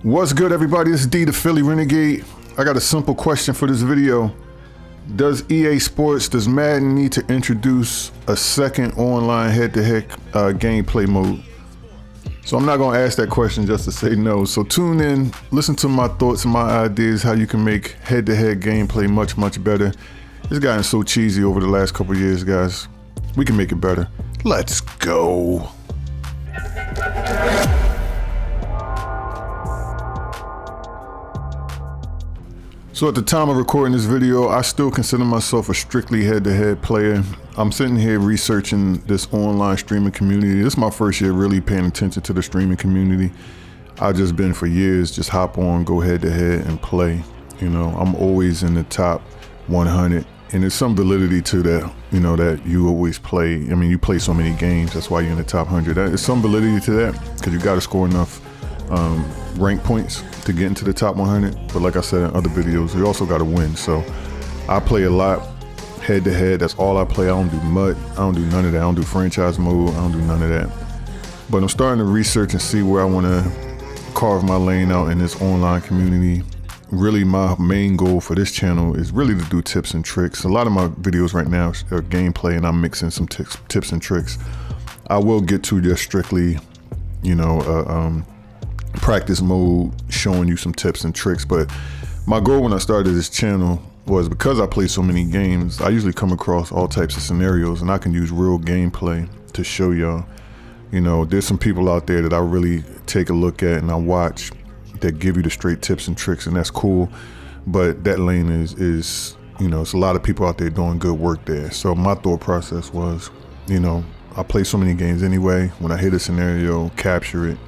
What's good, everybody? This is D the Philly Renegade. I got a simple question for this video. Does EA Sports, does Madden need to introduce a second online head-to-head gameplay mode? So I'm not gonna ask that question just to say no. So tune in, listen to my thoughts and my ideas how you can make head-to-head gameplay much better. It's gotten so cheesy over the last couple of years, guys. We can make it better. Let's go. So at the time of recording this video, I still consider myself a strictly head-to-head player. I'm sitting here researching this online streaming community. This is my first year really paying attention to the streaming community. I've just been for years, just hop on, go head-to-head and play. You know, I'm always in the top 100. And there's some validity to that, you know, that you always play. I mean, you play so many games, that's why you're in the top 100. There's some validity to that, because you got to score enough rank points to get into the top 100. But like I said in other videos, you also got to win. So I play a lot head to head. That's all I play. I don't do MUT. I don't do none of that. I don't do franchise mode. I don't do none of that. But I'm starting to research and see where I want to carve my lane out in this online community. Really, my main goal for this channel is really to do tips and tricks. A lot of my videos right now are gameplay, and I'm mixing some tips and tricks. I will get to just strictly, you know, practice mode, showing you some tips and tricks. But my goal when I started this channel was, because I play so many games, I usually come across all types of scenarios, and I can use real gameplay to show y'all. You know, there's some people out there that I really take a look at and I watch that give you the straight tips and tricks, and that's cool. But that lane is, you know, it's a lot of people out there doing good work there. So my thought process was, you know, I play so many games anyway. When I hit a scenario, capture it,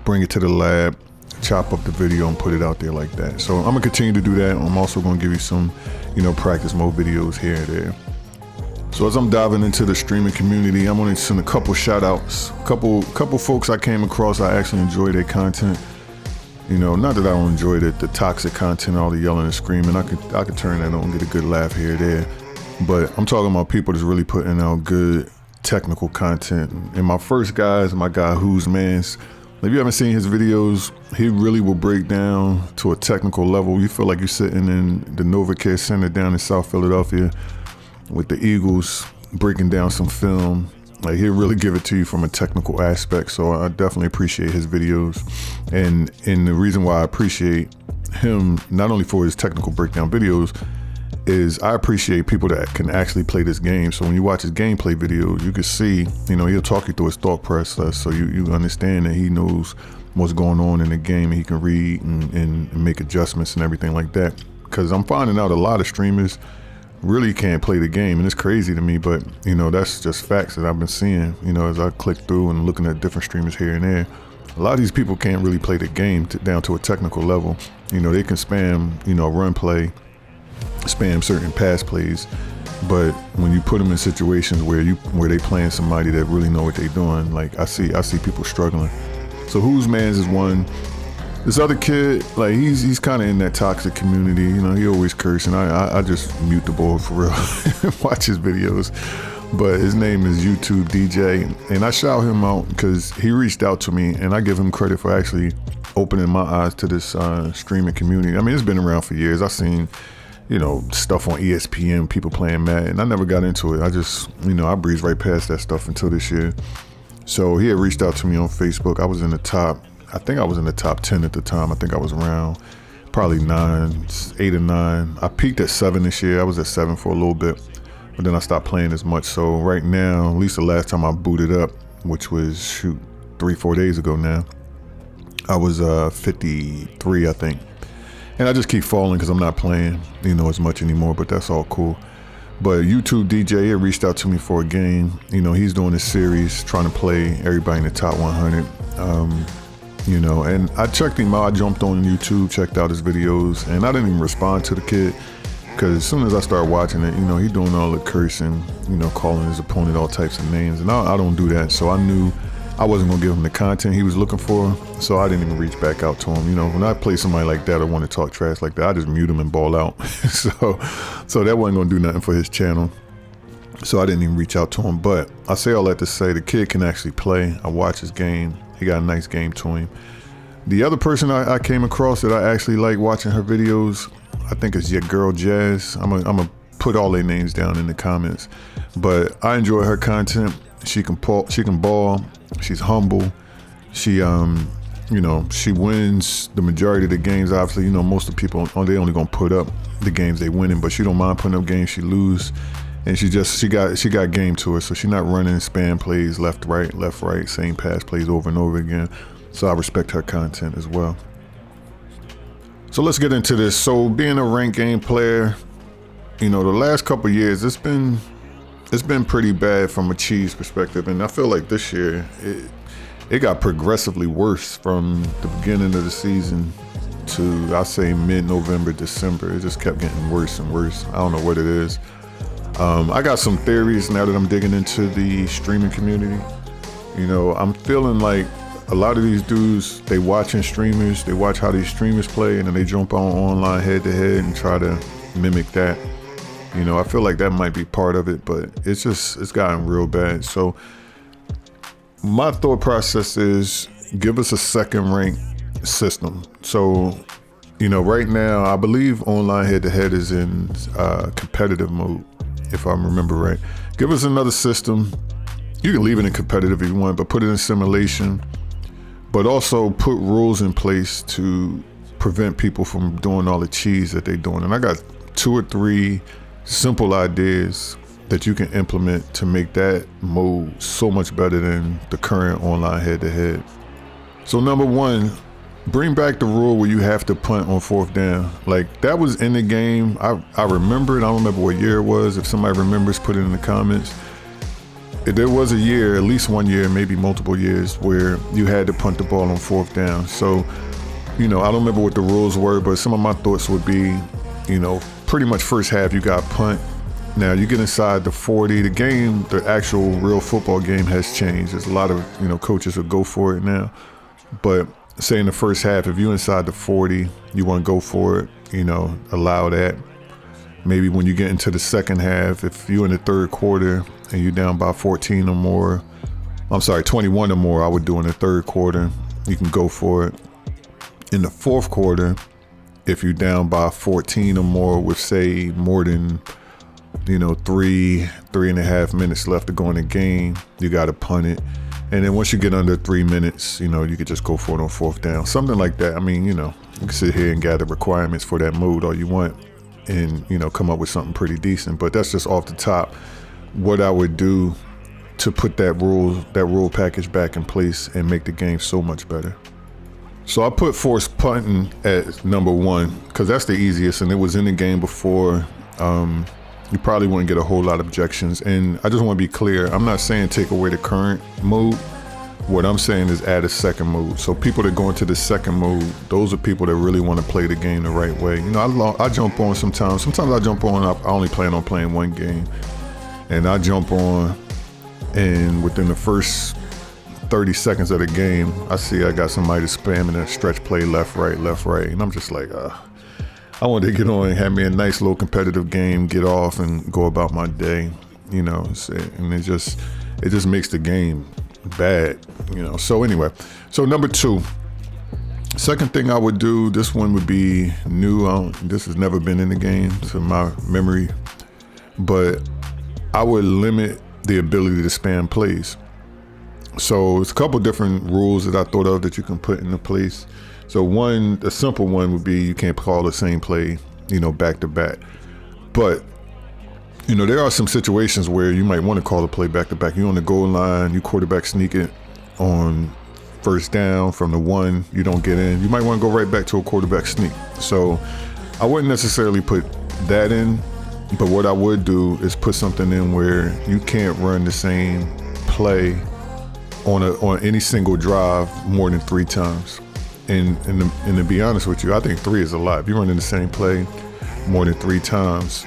bring it to the lab, chop up the video and put it out there like that. So I'm gonna continue to do that. I'm also gonna give you some, you know, practice mode videos here and there. So as I'm diving into the streaming community, I'm gonna send a couple shout outs. Couple folks I came across, I actually enjoy their content. You know, not that I don't enjoy the toxic content, all the yelling and screaming. I could turn that on and get a good laugh here or there. But I'm talking about people that's really putting out good technical content. And my first guy is my guy Who's Mans. If you haven't seen his videos, he really will break down to a technical level. You feel like you're sitting in the NovaCare Center down in South Philadelphia with the Eagles breaking down some film. Like, he'll really give it to you from a technical aspect. So I definitely appreciate his videos. And the reason why I appreciate him, not only for his technical breakdown videos, is I appreciate people that can actually play this game. So when you watch his gameplay videos, you can see, you know, he'll talk you through his thought process, so you understand that he knows what's going on in the game, and he can read and make adjustments and everything like that. Because I'm finding out a lot of streamers really can't play the game, and it's crazy to me, but you know, that's just facts that I've been seeing, you know, as I click through and looking at different streamers here and there. A lot of these people can't really play the game down to a technical level. You know, they can spam, you know, run play, spam certain pass plays, but when you put them in situations where they playing somebody that really know what they're doing, like I see people struggling. So Who's Mans is one. This other kid, like he's kind of in that toxic community, you know, he always cursing. I just mute the boy for real, watch his videos. But his name is YouTubeDeeJayy, and I shout him out because he reached out to me, and I give him credit for actually opening my eyes to this streaming community. I mean, it's been around for years. I've seen, you know, stuff on ESPN, people playing Madden. I never got into it. I just, you know, I breezed right past that stuff until this year. So he had reached out to me on Facebook. I think I was in the top 10 at the time. I think I was around probably 8 or 9. I peaked at 7 this year. I was at 7 for a little bit, but then I stopped playing as much. So right now, at least the last time I booted up, which was 3-4 days ago now, I was 53, I think. And I just keep falling because I'm not playing, you know, as much anymore, but that's all cool. But YouTubeDeeJayy reached out to me for a game. You know, he's doing this series, trying to play everybody in the top 100. You know, and I checked him out. I jumped on YouTube, checked out his videos, and I didn't even respond to the kid, because as soon as I started watching it, you know, he doing all the cursing, you know, calling his opponent all types of names, and I don't do that. So I knew I wasn't gonna give him the content he was looking for, so I didn't even reach back out to him. You know, when I play somebody like that or want to talk trash like that, I just mute him and ball out. so that wasn't gonna do nothing for his channel. So I didn't even reach out to him. But I say all that to say the kid can actually play. I watch his game. He got a nice game to him. The other person I came across that I actually like watching her videos, I think it's YaGirlJas. I'm gonna put all their names down in the comments, but I enjoy her content. She can ball. She's humble. She she wins the majority of the games. Obviously, most of the people, they only gonna put up the games they winning, but she don't mind putting up games she lose. And she got game to her, so she's not running spam plays left, right, same pass plays over and over again. So I respect her content as well. So let's get into this. So being a ranked game player, the last couple of years, it's been pretty bad from a cheese perspective, and I feel like this year it got progressively worse from the beginning of the season to, I say, mid-November, December. It just kept getting worse and worse. I don't know what it is. I got some theories now that I'm digging into the streaming community. I'm feeling like a lot of these dudes, they watching streamers, they watch how these streamers play, and then they jump on online head-to-head and try to mimic that. I feel like that might be part of it, but it's gotten real bad. So my thought process is give us a second rank system. So, right now, I believe online head-to-head is in competitive mode, if I remember right. Give us another system. You can leave it in competitive if you want, but put it in simulation. But also put rules in place to prevent people from doing all the cheese that they're doing. And I got 2 or 3 simple ideas that you can implement to make that mode so much better than the current online head-to-head. So number 1, bring back the rule where you have to punt on 4th down. Like, that was in the game. I remember it. I don't remember what year it was. If somebody remembers, put it in the comments. There was a year, at least one year, maybe multiple years, where you had to punt the ball on 4th down. So, I don't remember what the rules were, but some of my thoughts would be, pretty much first half you got punt. Now you get inside the 40, the actual real football game has changed. There's a lot of, coaches who go for it now. But say in the first half, if you're inside the 40, you want to go for it, allow that. Maybe when you get into the second half, if you're in the 3rd quarter and you're down by 14 or more, 21 or more, I would do in the 3rd quarter, you can go for it. In the 4th quarter, if you're down by 14 or more with, say, more than, 3.5 minutes left to go in the game, you got to punt it. And then once you get under 3 minutes, you could just go for it on 4th down, something like that. I mean, you can sit here and gather requirements for that mode all you want and, come up with something pretty decent. But that's just off the top what I would do to put that rule package back in place and make the game so much better. So I put forced punting at number 1 because that's the easiest, and it was in the game before. You probably wouldn't get a whole lot of objections. And I just want to be clear, I'm not saying take away the current mode. What I'm saying is add a second mode. So people that go into the second mode, those are people that really want to play the game the right way. I jump on sometimes. Sometimes I jump on, I only plan on playing one game. And I jump on, and within the first 30 seconds of the game, I see I got somebody spamming a stretch play left, right. And I'm just like, I wanted to get on and have me a nice little competitive game, get off and go about my day, and it just makes the game bad, So anyway, so number 2, second thing I would do, this one would be new. This has never been in the game to my memory, but I would limit the ability to spam plays. So it's a couple different rules that I thought of that you can put into place. So one, a simple one would be you can't call the same play, back to back. But, there are some situations where you might want to call a play back to back. You're on the goal line, you quarterback sneak it on 1st down from the 1, you don't get in. You might want to go right back to a quarterback sneak. So I wouldn't necessarily put that in, but what I would do is put something in where you can't run the same play on any single drive more than 3 times. And to be honest with you, I think 3 is a lot. If you're running the same play more than 3 times,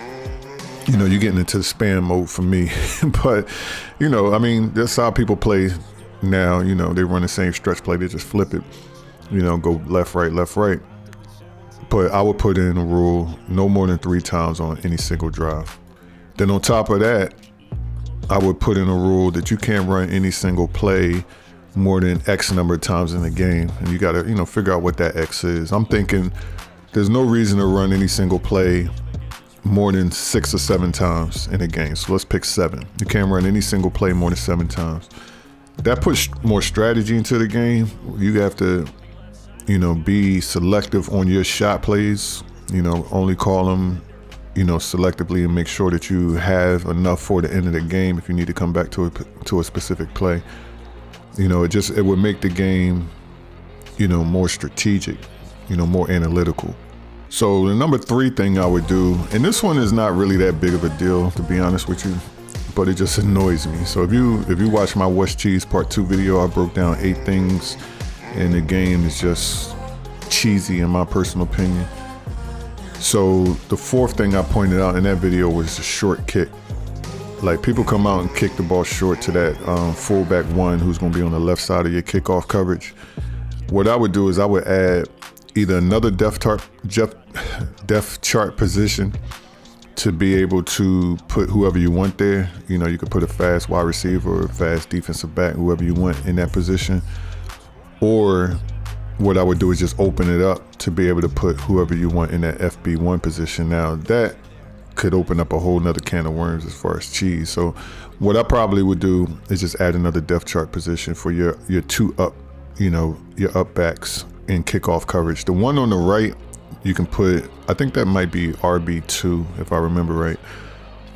you're getting into the spam mode for me. But, that's how people play now. They run the same stretch play. They just flip it, go left, right. But I would put in a rule, no more than 3 times on any single drive. Then on top of that, I would put in a rule that you can't run any single play more than X number of times in the game, and you gotta, you know, figure out what that X is. I'm thinking there's no reason to run any single play more than 6 or 7 times in a game. So let's pick 7. You can't run any single play more than 7 times. That puts more strategy into the game. You have to, you know, be selective on your shot plays, you know, only call them, you know, selectively, and make sure that you have enough for the end of the game if you need to come back to a specific play. You know, it would make the game, you know, more strategic, you know, more analytical. So the number 3 thing I would do, and this one is not really that big of a deal, to be honest with you, but it just annoys me. So if you watch my YaGirlJas Part 2 video, I broke down 8 things, and the game is just cheesy in my personal opinion. So the 4th thing I pointed out in that video was the short kick. Like, people come out and kick the ball short to that fullback 1 who's going to be on the left side of your kickoff coverage. What I would do is I would add either another depth chart position to be able to put whoever you want there. You know, you could put a fast wide receiver or a fast defensive back, whoever you want in that position. Or what I would do is just open it up to be able to put whoever you want in that FB1 position. Now that could open up a whole nother can of worms as far as cheese. So what I probably would do is just add another depth chart position for your 2 up, you know, your up backs in kickoff coverage. The one on the right, you can put, I think that might be RB2 if I remember right.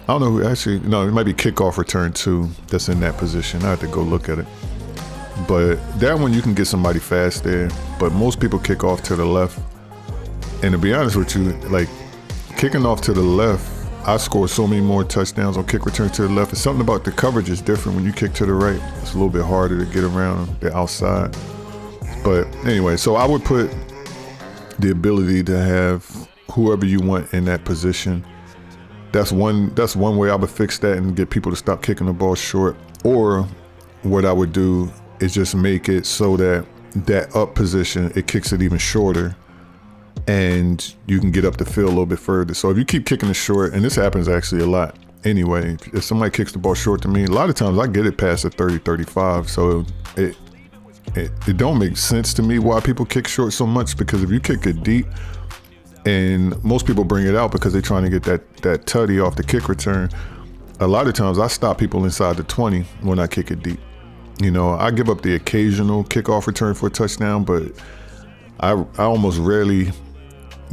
I don't know who actually, no, it might be kickoff return 2 that's in that position. I have to go look at it. But that one you can get somebody fast there, but most people kick off to the left. And to be honest with you, like, kicking off to the left, I score so many more touchdowns on kick return to the left. It's something about the coverage is different when you kick to the right. It's a little bit harder to get around the outside. But anyway, so I would put the ability to have whoever you want in that position. That's one way I would fix that and get people to stop kicking the ball short. Or what I would do is just make it so that that up position, it kicks it even shorter, and you can get up the field a little bit further. So if you keep kicking it short, and this happens actually a lot anyway, if somebody kicks the ball short to me, a lot of times I get it past the 30, 35. So it don't make sense to me why people kick short so much, because if you kick it deep, and most people bring it out because they're trying to get that tutty off the kick return, a lot of times I stop people inside the 20 when I kick it deep. You know, I give up the occasional kickoff return for a touchdown, but I almost rarely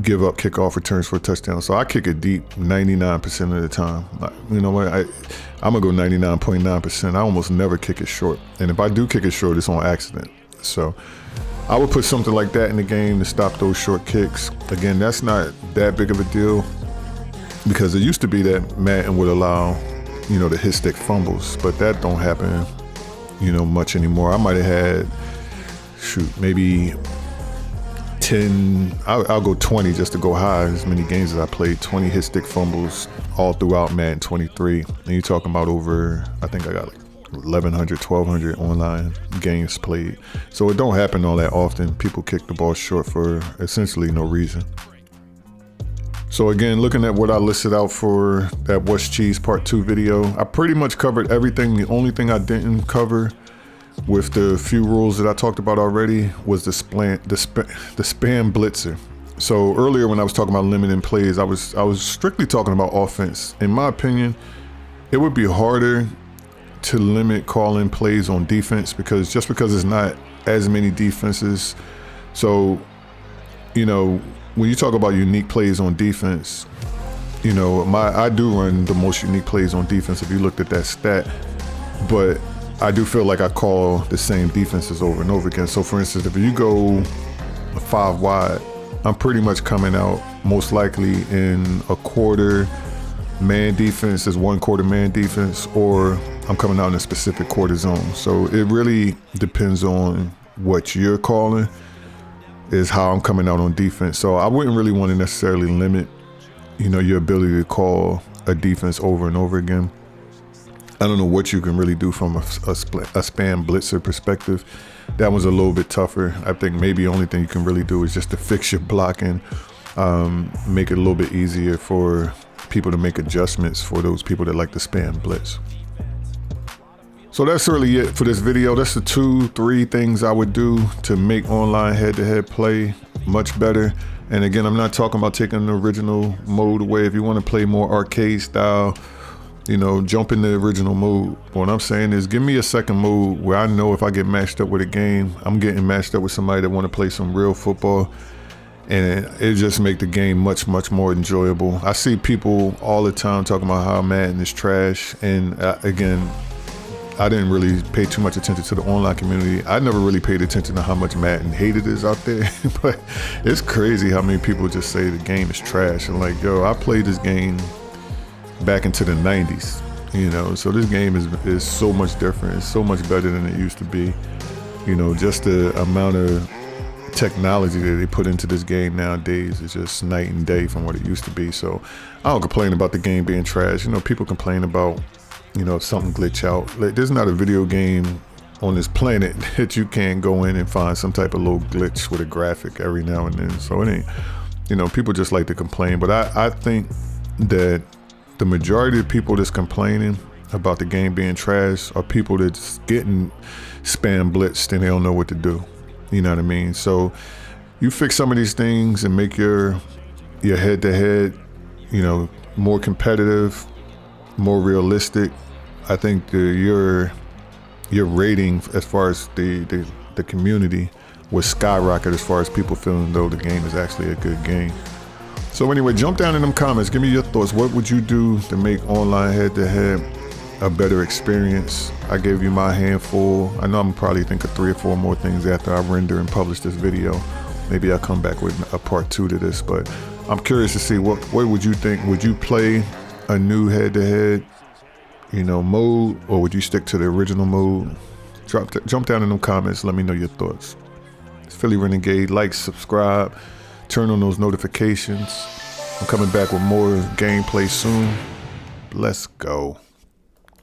give up kickoff returns for a touchdown. So I kick it deep 99% of the time. You know what? I'm gonna go 99.9%. I almost never kick it short. And if I do kick it short, it's on accident. So I would put something like that in the game to stop those short kicks. Again, that's not that big of a deal, because it used to be that Madden would allow, you know, the hit stick fumbles, but that don't happen, you know, much anymore. I might have had, maybe 10, I'll go 20 just to go high, as many games as I played, 20 hit stick fumbles all throughout Madden 23. And you're talking about over, I think I got like 1,100, 1,200 online games played. So it don't happen all that often. People kick the ball short for essentially no reason. So again, looking at what I listed out for that YaGirlJas Part 2 video, I pretty much covered everything. The only thing I didn't cover, with the few rules that I talked about already, was the spam blitzer. So earlier when I was talking about limiting plays, I was strictly talking about offense. In my opinion, it would be harder to limit calling plays on defense, because it's not as many defenses. So, you know, when you talk about unique plays on defense, you know, I do run the most unique plays on defense if you looked at that stat, but I do feel like I call the same defenses over and over again. So for instance, if you go 5 wide, I'm pretty much coming out most likely in a quarter man defense, as 1 quarter man defense, or I'm coming out in a specific quarter zone. So it really depends on what you're calling is how I'm coming out on defense. So I wouldn't really want to necessarily limit, you know, your ability to call a defense over and over again. I don't know what you can really do from a spam blitzer perspective. That one's a little bit tougher. I think maybe the only thing you can really do is just to fix your blocking, make it a little bit easier for people to make adjustments for those people that like to spam blitz. So that's really it for this video. That's the 2-3 things I would do to make online head-to-head play much better. And again, I'm not talking about taking the original mode away. If you want to play more arcade style, you know, jump in the original mode. What I'm saying is give me a second mode where I know if I get matched up with a game, I'm getting matched up with somebody that want to play some real football. And it just make the game much more enjoyable. I see people all the time talking about how Madden is trash. And again, I didn't really pay too much attention to the online community. I never really paid attention to how much Madden hated is out there. But it's crazy how many people just say the game is trash. And like, yo, I played this game back into the 90s, you know, so this game is so much different. It's so much better than it used to be. You know, just the amount of technology that they put into this game nowadays is just night and day from what it used to be. So I don't complain about the game being trash. You know, people complain about, you know, if something glitch out. Like, there's not a video game on this planet that you can't go in and find some type of little glitch with a graphic every now and then. So it ain't, you know, people just like to complain. But I think that the majority of people that's complaining about the game being trash are people that's getting spam blitzed and they don't know what to do. You know what I mean? So you fix some of these things and make your head-to-head, you know, more competitive, more realistic. I think your rating as far as the community will skyrocket as far as people feeling though the game is actually a good game. So anyway, jump down in them comments. Give me your thoughts. What would you do to make online head-to-head a better experience? I gave you my handful. I know I'm probably think of 3 or 4 more things after I render and publish this video. Maybe I'll come back with a part 2 to this, but I'm curious to see what would you think? Would you play a new head-to-head, you know, mode, or would you stick to the original mode? Jump down in them comments. Let me know your thoughts. It's Philly Renegade. Like, subscribe, turn on those notifications. I'm coming back with more gameplay soon. Let's go.